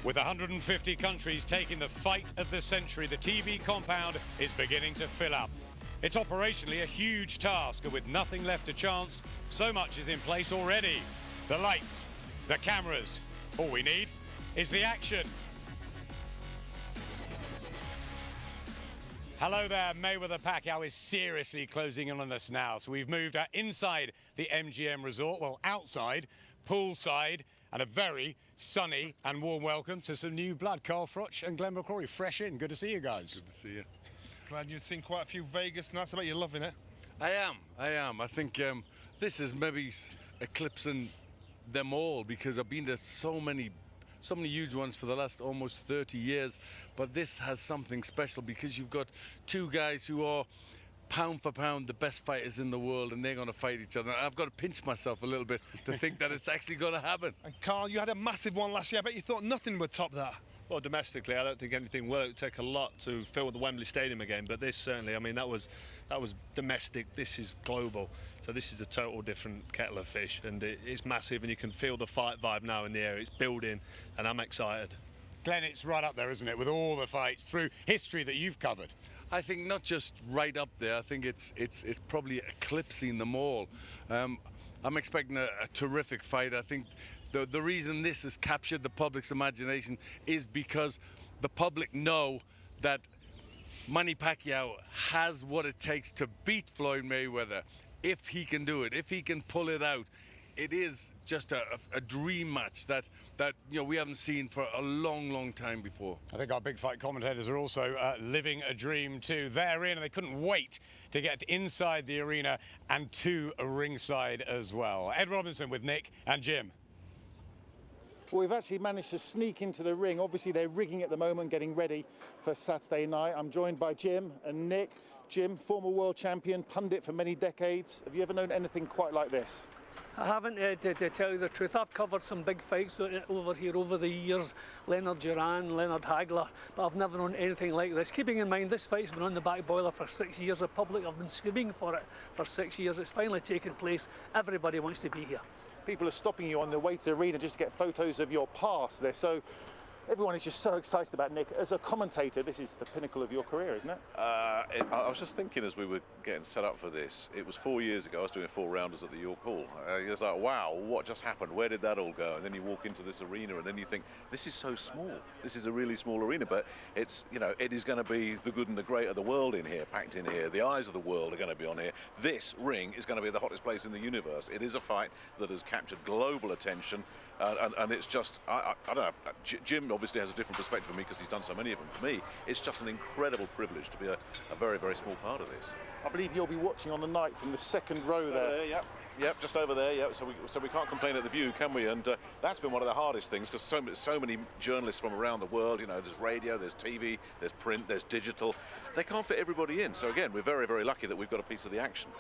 With 150 countries taking the fight of the century, the TV compound is beginning to fill up. It's operationally a huge task, and with nothing left to chance, so much is in place already. The lights, the cameras. All we need is the action. Hello there, Mayweather Pacquiao is seriously closing in on us now. So we've moved inside the MGM resort, well, outside, poolside, and a very sunny and warm welcome to some new blood. Carl Froch and Glenn McCrory, fresh in. Good to see you guys. Good to see you. Glad you've seen quite a few Vegas nights. I bet you're loving it. I am. I think this is maybe eclipsing them all, because I've been to so many huge ones for the last almost 30 years, but this has something special because you've got two guys who are pound for pound the best fighters in the world, and they're going to fight each other. I've got to pinch myself a little bit to think that it's actually going to happen. And Carl, you had a massive one last year. I bet you thought nothing would top that. Well, domestically, I don't think anything will. It would take a lot to fill the Wembley Stadium again, but this certainly, I mean, that was domestic. This is global, so this is a total different kettle of fish, and it's massive, and you can feel the fight vibe now in the air. It's building, and I'm excited. Glenn, it's right up there, isn't it, with all the fights through history that you've covered? I think not just right up there. I think it's probably eclipsing them all. I'm expecting a terrific fight. I think the reason this has captured the public's imagination is because the public know that Manny Pacquiao has what it takes to beat Floyd Mayweather. If he can do it, if he can pull it out, it is just a dream match that we haven't seen for a long time before. I think our big fight commentators are also living a dream too. They're in, and they couldn't wait to get inside the arena and to ringside as well. Ed Robinson with Nick and Jim. Well, we've actually managed to sneak into the ring. Obviously, they're rigging at the moment, getting ready for Saturday night. I'm joined by Jim and Nick. Jim, former world champion, pundit for many decades. Have you ever known anything quite like this? I haven't, to tell you the truth. I've covered some big fights over here over the years, Leonard Duran, Leonard Hagler, but I've never known anything like this. Keeping in mind, this fight's been on the back boiler for 6 years. The public have been screaming for it for 6 years. It's finally taken place. Everybody wants to be here. People are stopping you on the way to the arena just to get photos of your past there. So everyone is just so excited about Nick. As a commentator, this is the pinnacle of your career, isn't it? I was just thinking as we were getting set up for this, it was 4 years ago, I was doing 4-rounders at the York Hall. It was like, wow, what just happened? Where did that all go? And then you walk into this arena and then you think, this is so small. This is a really small arena, but it's, it is going to be the good and the great of the world in here, packed in here. The eyes of the world are going to be on here. This ring is going to be the hottest place in the universe. It is a fight that has captured global attention. And it's just, I don't know, Jim obviously has a different perspective for me because he's done so many of them. For me, it's just an incredible privilege to be a very, very small part of this. I believe you'll be watching on the night from the second row there. Yep, just over there. Yep. So we can't complain at the view, can we? And that's been one of the hardest things because so many journalists from around the world. There's radio, there's TV, there's print, there's digital. They can't fit everybody in. So again, we're very, very lucky that we've got a piece of the action.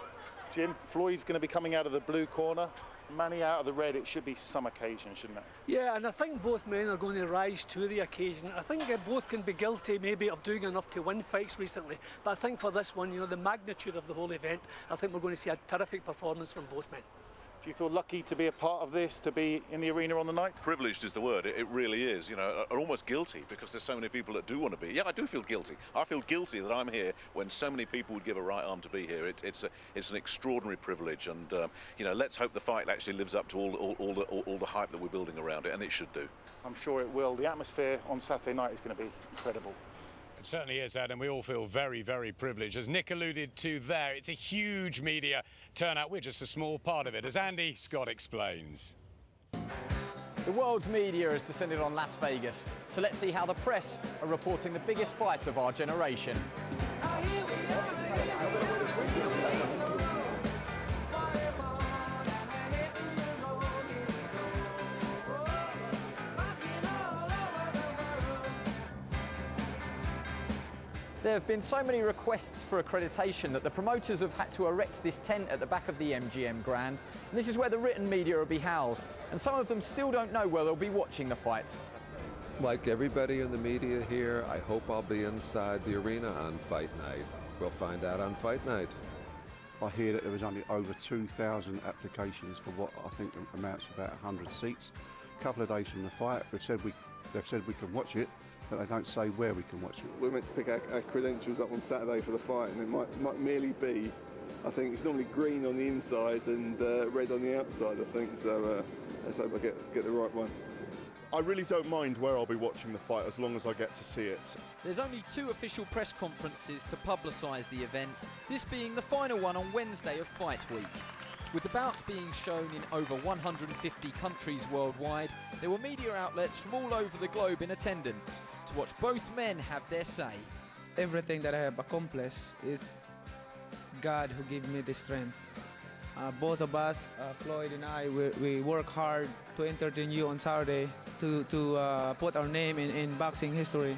Jim, Floyd's going to be coming out of the blue corner. Manny out of the red. It should be some occasion, shouldn't it? Yeah, and I think both men are going to rise to the occasion. I think both can be guilty maybe of doing enough to win fights recently, but I think for this one, the magnitude of the whole event, I think we're going to see a terrific performance from both men. Do you feel lucky to be a part of this, to be in the arena on the night? Privileged is the word. It really is. Almost guilty because there's so many people that do want to be. Yeah, I do feel guilty. I feel guilty that I'm here when so many people would give a right arm to be here. It's an extraordinary privilege, and let's hope the fight actually lives up to all the hype that we're building around it, and it should do. I'm sure it will. The atmosphere on Saturday night is going to be incredible. It certainly is, Ed, and we all feel very, very privileged. As Nick alluded to there, it's a huge media turnout. We're just a small part of it, as Andy Scott explains. The world's media has descended on Las Vegas, so let's see how the press are reporting the biggest fight of our generation. There have been so many requests for accreditation that the promoters have had to erect this tent at the back of the MGM Grand. And this is where the written media will be housed. And some of them still don't know where they'll be watching the fight. Like everybody in the media here, I hope I'll be inside the arena on fight night. We'll find out on fight night. I hear that there was only over 2,000 applications for what I think amounts to about 100 seats. A couple of days from the fight, we said we They've said we can watch it, but they don't say where we can watch it. We're meant to pick our credentials up on Saturday for the fight, and it might merely be, I think it's normally green on the inside and red on the outside, I think, so let's hope I get the right one. I really don't mind where I'll be watching the fight as long as I get to see it. There's only 2 official press conferences to publicise the event, this being the final one on Wednesday of Fight Week. With the bout being shown in over 150 countries worldwide, there were media outlets from all over the globe in attendance to watch both men have their say. Everything that I have accomplished is God who gave me the strength. Both of us, Floyd and I, we work hard to entertain you on Saturday to put our name in boxing history.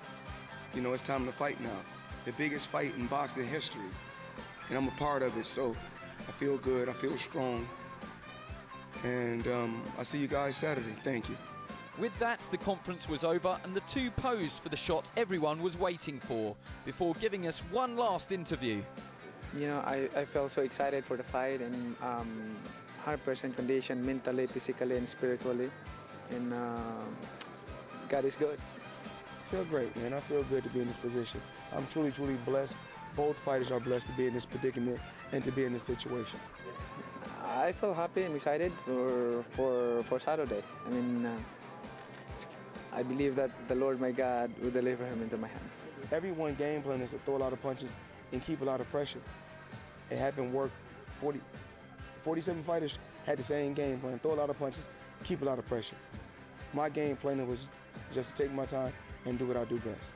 You know, it's time to fight now. The biggest fight in boxing history. And I'm a part of it, so I feel good, I feel strong. And I'll see you guys Saturday. Thank you. With that, the conference was over and the 2 posed for the shot everyone was waiting for, before giving us one last interview. You know, I felt so excited for the fight and 100% conditioned mentally, physically, and spiritually. And God is good. I feel great, man. I feel good to be in this position. I'm truly, truly blessed. Both fighters are blessed to be in this predicament and to be in this situation. I feel happy and excited for Saturday. I mean, I believe that the Lord, my God, will deliver him into my hands. Everyone game plan is to throw a lot of punches and keep a lot of pressure. It happened work. 47 fighters had the same game plan, throw a lot of punches, keep a lot of pressure. My game plan was just to take my time and do what I do best.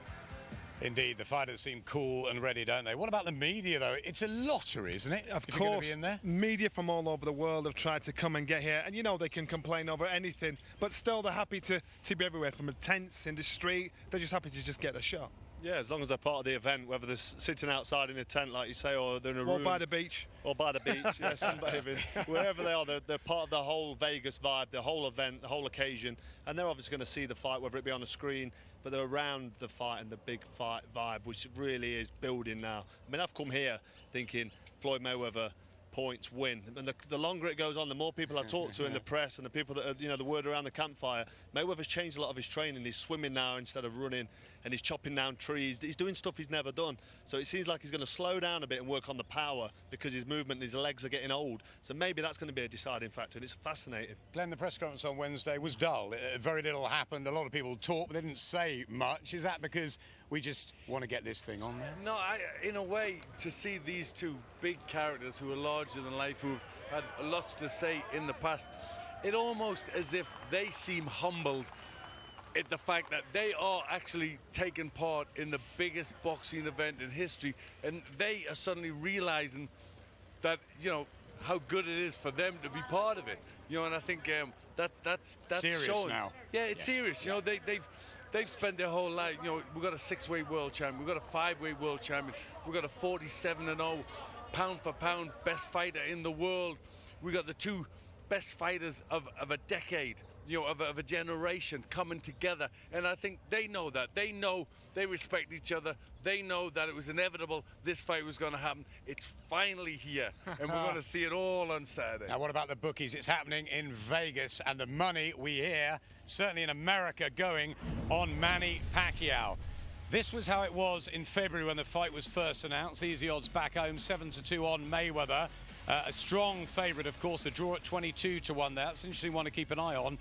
Indeed, the fighters seem cool and ready, don't they? What about the media, though? It's a lottery, isn't it? Of course, be in there? Media from all over the world have tried to come and get here, and you know they can complain over anything, but still they're happy to be everywhere, from the tents, in the street. They're just happy to just get a shot. Yeah, as long as they're part of the event, whether they're sitting outside in a tent, like you say, or they're in a room. Or by the beach. Or by the beach, yeah, sunbathing. Wherever they are, they're part of the whole Vegas vibe, the whole event, the whole occasion. And they're obviously going to see the fight, whether it be on a screen, but they're around the fight and the big fight vibe, which really is building now. I mean, I've come here thinking Floyd Mayweather, points, win. And the longer it goes on, the more people I talk to in the press and the people that are, you know, the word around the campfire. Mayweather's changed a lot of his training. He's swimming now instead of running, and he's chopping down trees. He's doing stuff he's never done. So it seems like he's going to slow down a bit and work on the power, because his movement and his legs are getting old. So maybe that's going to be a deciding factor, and it's fascinating. Glenn, the press conference on Wednesday was dull. Very little happened. A lot of people talked, but they didn't say much. Is that because we just want to get this thing on there? No, in a way, to see these 2 big characters who are larger than life, who've had lots to say in the past, it almost as if they seem humbled at the fact that they are actually taking part in the biggest boxing event in history, and they are suddenly realizing that, you know, how good it is for them to be part of it. You know, and I think that's serious showing. now. Yeah, it's serious. You know, they've spent their whole life. You know, we've got a 6-weight world champion, we've got a 5-weight world champion, we've got a 47-0 pound for pound best fighter in the world. We got the 2 best fighters of a decade, you know, of a generation coming together. And I think they know that. They know, they respect each other. They know that it was inevitable this fight was going to happen. It's finally here, and we're going to see it all on Saturday. Now, what about the bookies? It's happening in Vegas, and the money, we hear, certainly in America, going on Manny Pacquiao. This was how it was in February when the fight was first announced. Easy odds back home, 7-2 on Mayweather. A strong favourite, of course, the draw at 22-1 there. That's an interesting one to keep an eye on.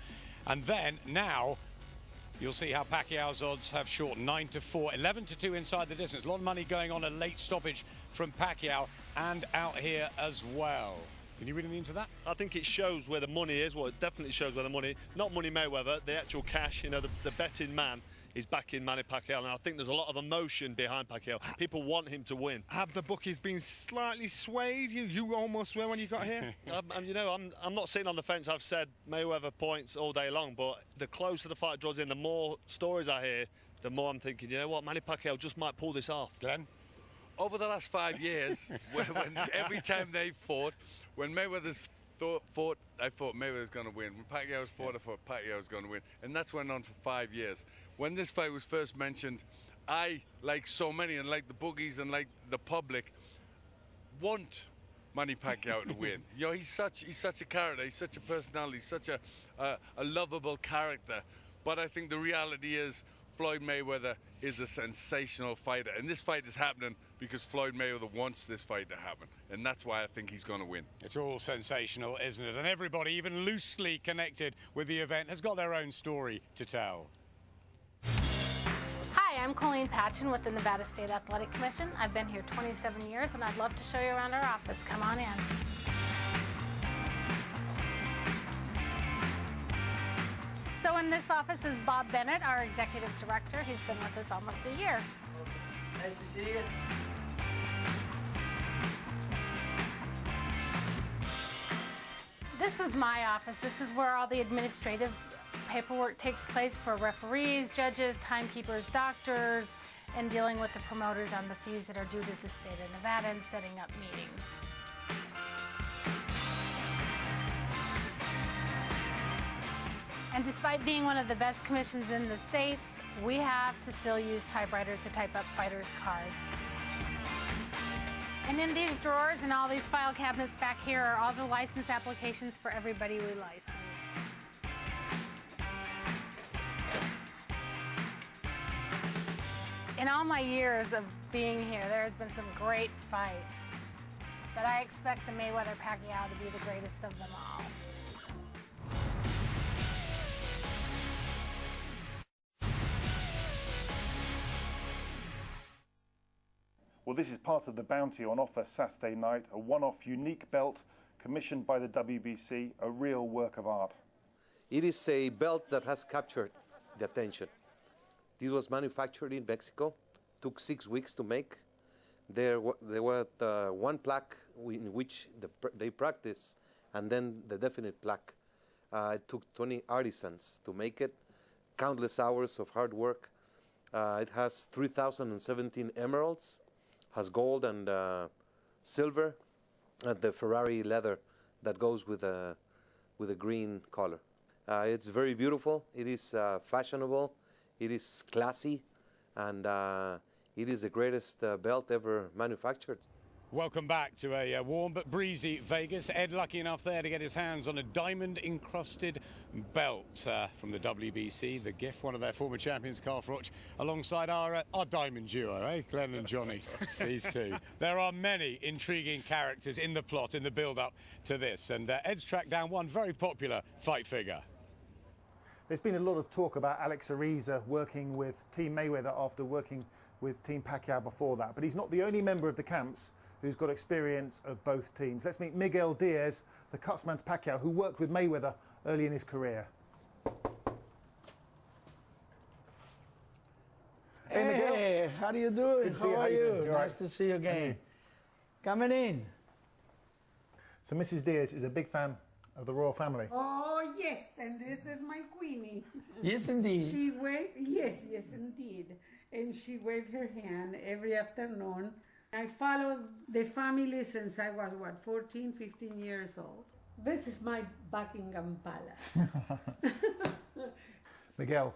And then, now, you'll see how Pacquiao's odds have shortened. 9-4, 11-2 inside the distance. A lot of money going on, a late stoppage from Pacquiao, and out here as well. Can you read anything into that? I think it shows where the money is. Well, it definitely shows where the money, not Money Mayweather, the actual cash, you know, the betting man is backing Manny Pacquiao, and I think there's a lot of emotion behind Pacquiao. People want him to win. Have the bookies been slightly swayed? You almost were when you got here. You know, I'm not sitting on the fence. I've said Mayweather points all day long, but the closer the fight draws in, the more stories I hear, the more I'm thinking, you know what, Manny Pacquiao just might pull this off. Glenn? Over the last 5 years, when every time they fought, when Mayweather's fought, I thought Mayweather's going to win. When Pacquiao's fought, I thought Pacquiao's going to win. And that's went on for 5 years. When this fight was first mentioned, I, like so many, and like the bookies and like the public, want Manny Pacquiao to win. You know, he's such a character, he's such a personality, he's such a lovable character. But I think the reality is Floyd Mayweather is a sensational fighter, and this fight is happening because Floyd Mayweather wants this fight to happen, and that's why I think he's going to win. It's all sensational, isn't it? And everybody, even loosely connected with the event, has got their own story to tell. Hi, I'm Colleen Patchin with the Nevada State Athletic Commission. I've been here 27 years, and I'd love to show you around our office. Come on in. So in this office is Bob Bennett, our executive director. He's been with us almost a year. Nice to see you. This is my office. This is where all the administrative paperwork takes place for referees, judges, timekeepers, doctors, and dealing with the promoters on the fees that are due to the state of Nevada and setting up meetings. And despite being one of the best commissions in the States, we have to still use typewriters to type up fighters' cards. And in these drawers and all these file cabinets back here are all the license applications for everybody we license. In all my years of being here, there has been some great fights. But I expect the Mayweather-Pacquiao to be the greatest of them all. Well, this is part of the bounty on offer Saturday night, a one-off unique belt commissioned by the WBC, a real work of art. It is a belt that has captured the attention. This was manufactured in Mexico, took 6 weeks to make. There was one plaque in which they practice, and then the definite plaque. It took 20 artisans to make it, countless hours of hard work. It has 3,017 emeralds, has gold and silver, and the Ferrari leather that goes with a green color. It's very beautiful. It is fashionable. It is classy, and it is the greatest belt ever manufactured. Welcome back to a warm but breezy Vegas. Ed lucky enough there to get his hands on a diamond-encrusted belt from the WBC, the gift, one of their former champions, Carl Froch, alongside our diamond duo, Glenn and Johnny, these two. There are many intriguing characters in the plot, in the build-up to this, and Ed's tracked down one very popular fight figure. There's been a lot of talk about Alex Ariza working with Team Mayweather after working with Team Pacquiao before that, but he's not the only member of the camps who's got experience of both teams. Let's meet Miguel Diaz, the Cutsman to Pacquiao, who worked with Mayweather early in his career. Hey, Miguel. How do you doing? How are you? Nice to see you again. Coming in. So Mrs. Diaz is a big fan of the royal family. Oh, yes, and this is my queenie. Yes, indeed. She waved, yes, indeed. And she waved her hand every afternoon. I followed the family since I was, 14, 15 years old. This is my Buckingham Palace. Miguel,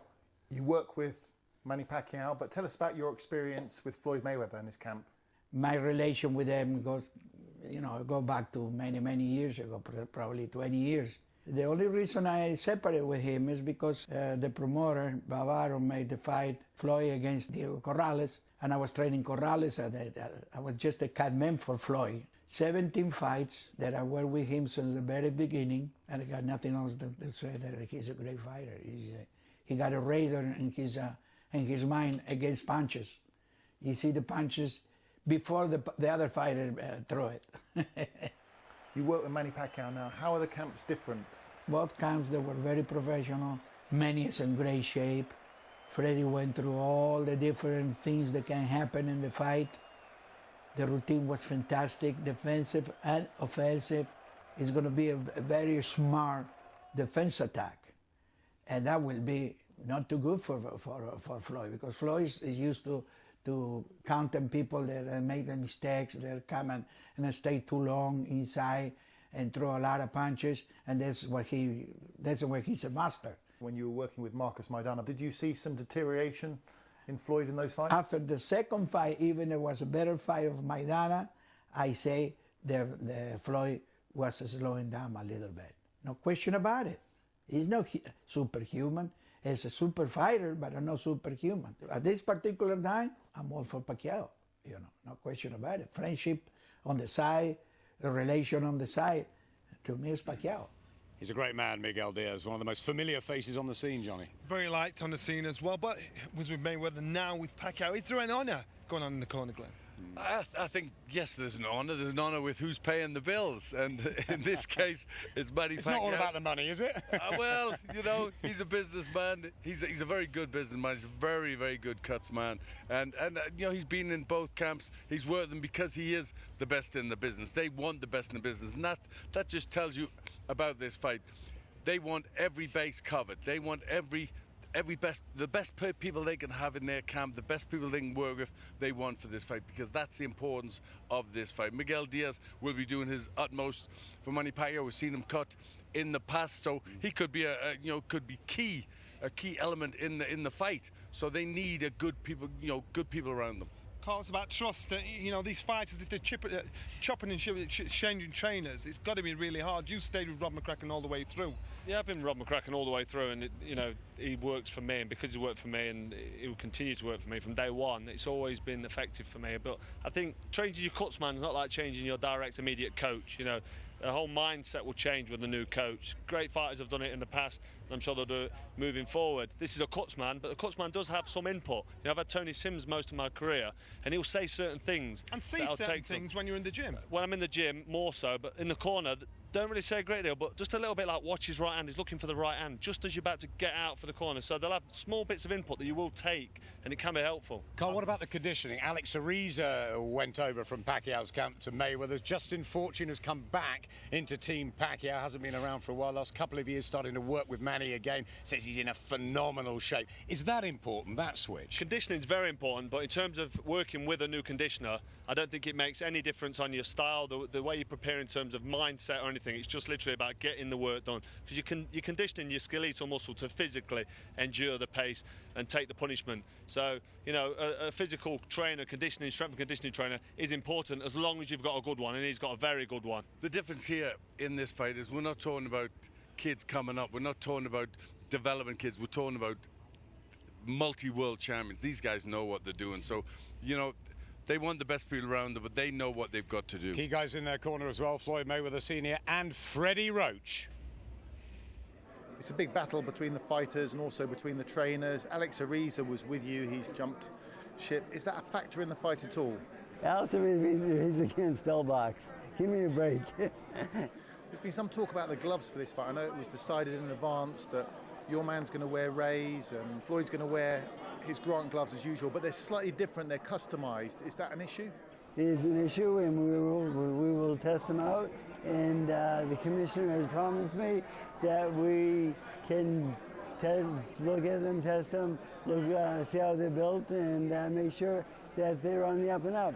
you work with Manny Pacquiao, but tell us about your experience with Floyd Mayweather in his camp. My relation with him goes, go back to many years ago, probably 20 years. The only reason I separated with him is because the promoter, Bavaro, made the fight Floyd against Diego Corrales, and I was training Corrales. I was just a catman for Floyd. 17 fights that I worked with him since the very beginning, and I got nothing else to say that he's a great fighter. He got a radar in his mind against punches. You see the punches before the other fighter throw it. You work with Manny Pacquiao now. How are the camps different? Both camps, they were very professional. Manny is in great shape. Freddie went through all the different things that can happen in the fight. The routine was fantastic, defensive and offensive. It's going to be a very smart defense attack. And that will be not too good for Floyd, because Floyd is used to counting people that make the mistakes, that come and stay too long inside and throw a lot of punches, and that's where he's a master. When you were working with Marcus Maidana, did you see some deterioration in Floyd in those fights? After the second fight, even it was a better fight of Maidana, I say the Floyd was slowing down a little bit. No question about it. He's not superhuman. is a super fighter, but I'm not superhuman. At this particular time, I'm all for Pacquiao, no question about it. Friendship on the side, the relation on the side, to me is Pacquiao. He's a great man, Miguel Diaz, one of the most familiar faces on the scene, Johnny. Very liked on the scene as well, but was with Mayweather, now with Pacquiao. Is there an honour going on in the corner, Glenn? I think, yes, there's an honour. There's an honour with who's paying the bills. And in this case, it's Manny Pacquiao. It's not all about the money, is it? Well, he's a businessman. He's a very good businessman. He's a very, very good cuts man. And he's been in both camps. He's worked them because he is the best in the business. They want the best in the business. And that just tells you about this fight. They want every base covered. They want the best people they can have in their camp, the best people they can work with, they want for this fight, because that's the importance of this fight. Miguel Diaz will be doing his utmost for Manny Pacquiao. We've seen him cut in the past, so he could be a key element in the fight. So they need a good people around them. Carl, it's about trust. These fighters, if they're chopping and changing trainers, it's got to be really hard. You stayed with Rob McCracken all the way through. Yeah, I've been with Rob McCracken all the way through, and he works for me, and because he worked for me, and he will continue to work for me from day one, it's always been effective for me. But I think changing your cutsman is not like changing your direct immediate coach. The whole mindset will change with the new coach. Great fighters have done it in the past, and I'm sure they'll do it moving forward. This is a cutsman, but the cutsman does have some input. I've had Tony Sims most of my career, and he'll say certain things. And see certain things when you're in the gym. When I'm in the gym, more so, but in the corner, don't really say a great deal, but just a little bit like watch his right hand. He's looking for the right hand just as you're about to get out for the corner. So they'll have small bits of input that you will take, and it can be helpful. Carl, what about the conditioning? Alex Ariza went over from Pacquiao's camp to Mayweather's. Justin Fortune has come back into Team Pacquiao, hasn't been around for a while. Last couple of years starting to work with Manny again. Says he's in a phenomenal shape. Is that important, that switch? Conditioning is very important, but in terms of working with a new conditioner, I don't think it makes any difference on your style, the way you prepare in terms of mindset or anything. It's just literally about getting the work done, because you're conditioning your skeletal muscle to physically endure the pace and take the punishment. So a physical trainer, strength and conditioning trainer is important as long as you've got a good one, and he's got a very good one. The difference here in this fight is we're not talking about kids coming up. We're not talking about development kids. We're talking about multi-world champions. These guys know what they're doing. So they want the best people around them, but they know what they've got to do. Key guys in their corner as well, Floyd Mayweather Sr. and Freddie Roach. It's a big battle between the fighters and also between the trainers. Alex Ariza was with you, he's jumped ship. Is that a factor in the fight at all? Alex Ariza, he's against Bellbox. Give me a break. There's been some talk about the gloves for this fight. I know it was decided in advance that your man's going to wear Ray's and Floyd's going to wear his Grant gloves as usual, but they're slightly different, they're customised. Is that an issue? It is an issue, and we will test them out. And the commissioner has promised me that we can look at them, test them, see how they're built, and make sure that they're on the up and up.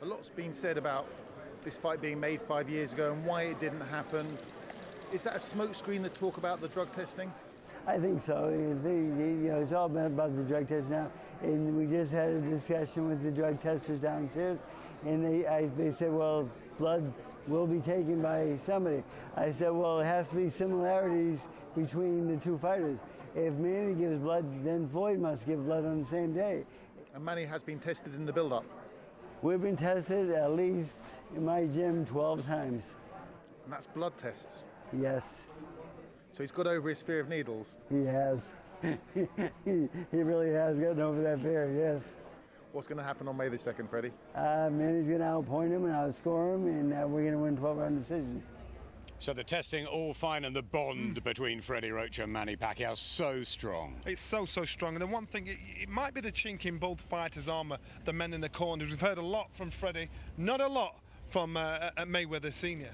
A lot's been said about this fight being made 5 years ago and why it didn't happen. Is that a smokescreen that talk about the drug testing? I think so. It's all been about the drug test now, and we just had a discussion with the drug testers downstairs, and they said, well, blood will be taken by somebody. I said, well, it has to be similarities between the two fighters. If Manny gives blood, then Floyd must give blood on the same day. And Manny has been tested in the build-up? We've been tested at least in my gym 12 times. And that's blood tests? Yes. So he's got over his fear of needles? He has. he really has gotten over that fear, yes. What's going to happen on May the 2nd, Freddie? Manny's going to outpoint him and outscore him, and we're going to win 12-round decision. So the testing all fine, and the bond between Freddie Roach and Manny Pacquiao so strong. It's so strong. And the one thing, it might be the chink in both fighters' armour, the men in the corners. We've heard a lot from Freddie, not a lot from Mayweather Sr.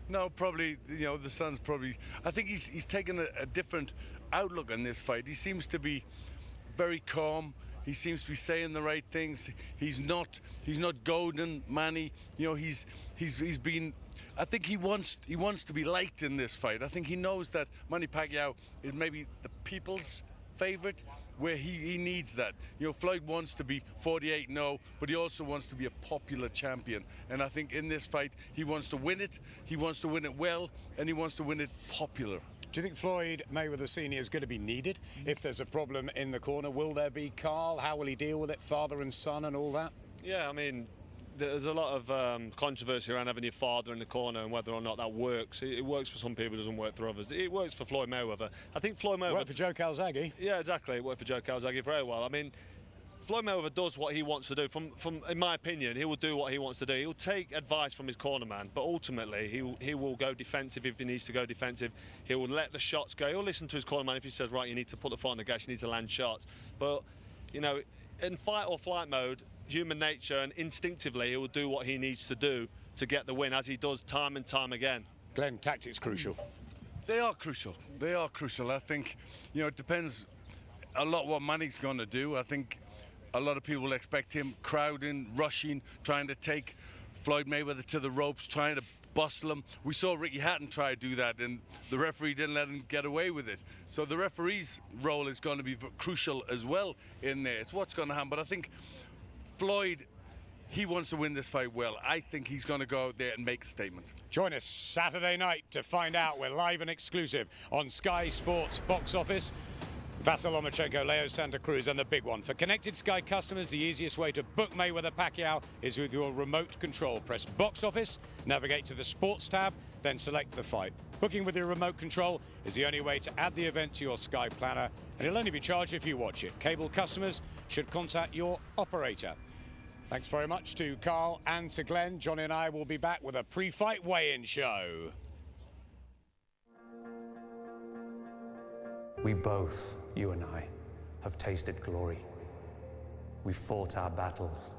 No, probably, the son's probably... I think he's taken a different outlook on this fight. He seems to be very calm. He seems to be saying the right things. He's not goading Manny. He's been... I think he wants to be liked in this fight. I think he knows that Manny Pacquiao is maybe the people's favourite, where he needs that. Floyd wants to be 48-0, but he also wants to be a popular champion. And I think in this fight, he wants to win it. He wants to win it well, and he wants to win it popular. Do you think Floyd Mayweather Sr. is going to be needed if there's a problem in the corner? Will there be Carl? How will he deal with it? Father and son and all that? Yeah, I mean, there's a lot of controversy around having your father in the corner and whether or not that works. It works for some people, it doesn't work for others. It works for Floyd Mayweather. I think Floyd Mayweather... Worked for Joe Calzaghe. Yeah, exactly. It worked for Joe Calzaghe very well. I mean, Floyd Mayweather does what he wants to do. In my opinion, he will do what he wants to do. He'll take advice from his corner man, but ultimately he will go defensive if he needs to go defensive. He will let the shots go. He'll listen to his corner man if he says, right, you need to put the foot on the gas, you need to land shots. But, you know, in fight or flight mode, human nature, and instinctively he will do what he needs to do to get the win, as he does time and time again. Glenn, tactics crucial. They are crucial. They are crucial. I think, you know, it depends a lot what Manny's going to do. I think a lot of people will expect him crowding, rushing, trying to take Floyd Mayweather to the ropes, trying to bustle him. We saw Ricky Hatton try to do that, and the referee didn't let him get away with it. So the referee's role is going to be crucial as well in there. It's what's going to happen. But I think Floyd, he wants to win this fight well. I think he's going to go out there and make a statement. Join us Saturday night to find out. We're live and exclusive on Sky Sports Box Office. Vasyl Lomachenko, Leo Santa Cruz, and the big one. For connected Sky customers, the easiest way to book Mayweather Pacquiao is with your remote control. Press Box Office, navigate to the Sports tab, then select the fight. Booking with your remote control is the only way to add the event to your Sky planner, and it'll only be charged if you watch it. Cable customers should contact your operator. Thanks very much to Carl and to Glenn. Johnny and I will be back with a pre-fight weigh-in show. We both, you and I, have tasted glory. We fought our battles,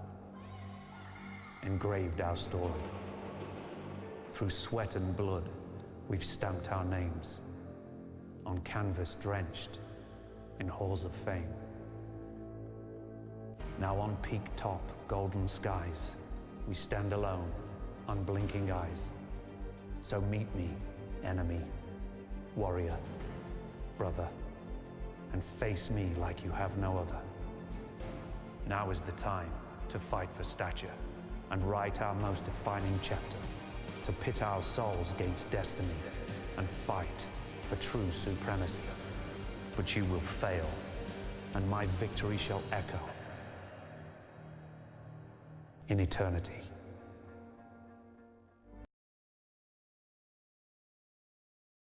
engraved our story. Through sweat and blood, we've stamped our names on canvas drenched in halls of fame. Now on peak top, golden skies, we stand alone, unblinking eyes. So meet me, enemy, warrior, brother, and face me like you have no other. Now is the time to fight for stature and write our most defining chapter, to pit our souls against destiny and fight for true supremacy. But you will fail, and my victory shall echo in eternity.